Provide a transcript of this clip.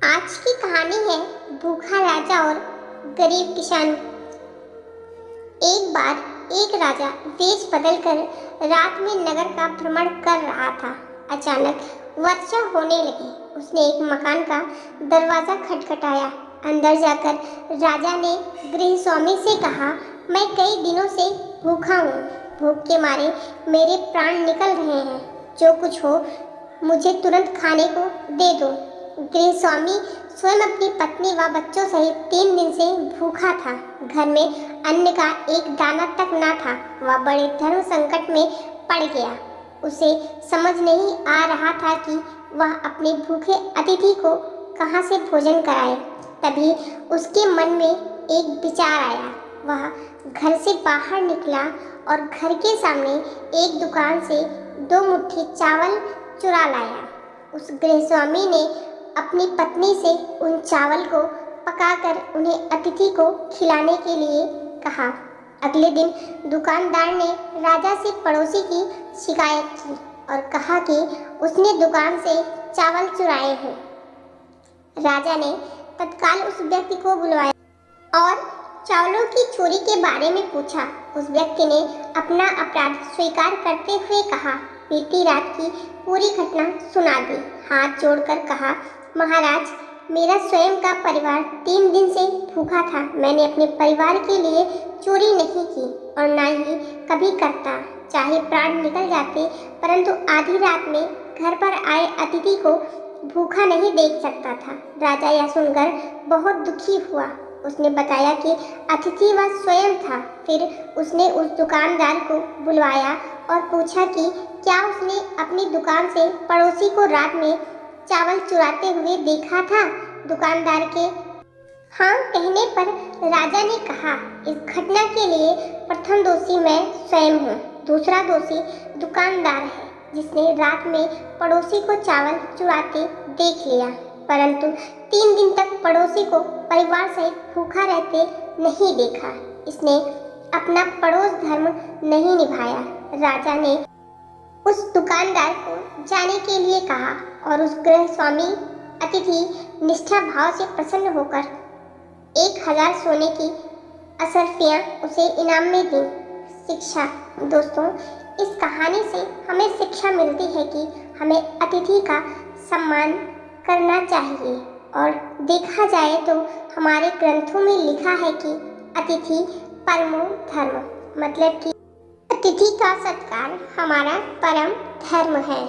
आज की कहानी है भूखा राजा और गरीब किसान। एक बार एक राजा वेश बदलकर रात में नगर का भ्रमण कर रहा था। अचानक वर्षा होने लगी। उसने एक मकान का दरवाजा खटखटाया। अंदर जाकर राजा ने गृहस्वामी से कहा, मैं कई दिनों से भूखा हूँ। भूख के मारे मेरे प्राण निकल रहे हैं। जो कुछ हो मुझे तुरंत खाने को दे दो। गृहस्वामी स्वयं अपनी पत्नी व बच्चों सहित 3 दिन से भूखा था। घर में अन्न का एक दाना तक न था। वह बड़े धर्म संकट में पड़ गया। उसे समझ नहीं आ रहा था कि वह अपने भूखे अतिथि को कहाँ से भोजन कराए। तभी उसके मन में एक विचार आया। वह घर से बाहर निकला और घर के सामने एक दुकान से 2 मुट्ठी चावल चुरा लाया। उस गृहस्वामी ने अपनी पत्नी से उन चावल को पकाकर उन्हें अतिथि को खिलाने के लिए कहा। अगले दिन दुकानदार ने राजा से पड़ोसी की शिकायत की और कहा कि उसने दुकान से चावल चुराए हैं। राजा ने तत्काल उस व्यक्ति को बुलवाया और चावलों की चोरी के बारे में पूछा। उस व्यक्ति ने अपना अपराध स्वीकार करते हुए कहा, बीती रात की पूरी घटना सुना दी। हाथ जोड़कर कहा, महाराज, मेरा स्वयं का परिवार 3 दिन से भूखा था। मैंने अपने परिवार के लिए चोरी नहीं की और ना ही कभी करता। चाहे प्राण निकल जाते, परंतु आधी रात में घर पर आए अतिथि को भूखा नहीं देख सकता था। राजा यह सुनकर बहुत दुखी हुआ। उसने बताया कि अतिथि वह स्वयं था। फिर उसने उस दुकानदार को बुलवाया और पूछा कि क्या उसने अपनी दुकान से पड़ोसी को रात में चावल चुराते हुए देखा था। दुकानदार के हाँ कहने पर राजा ने कहा, इस घटना के लिए प्रथम दोषी मैं स्वयं हूँ। दूसरा दोषी दुकानदार है, जिसने रात में पड़ोसी को चावल चुराते देख लिया, परंतु 3 दिन तक पड़ोसी को परिवार सहित भूखा रहते नहीं देखा। इसने अपना पड़ोस धर्म नहीं निभाया। राजा ने उस दुकानदार को जाने के लिए कहा और उस गृहस्वामी अतिथि निष्ठा भाव से प्रसन्न होकर 1000 सोने की असरफियाँ उसे इनाम में दी। शिक्षा। दोस्तों, इस कहानी से हमें शिक्षा मिलती है कि हमें अतिथि का सम्मान करना चाहिए। और देखा जाए तो हमारे ग्रंथों में लिखा है कि अतिथि परमो धर्म, मतलब कि अतिथि का सत्कार हमारा परम धर्म है।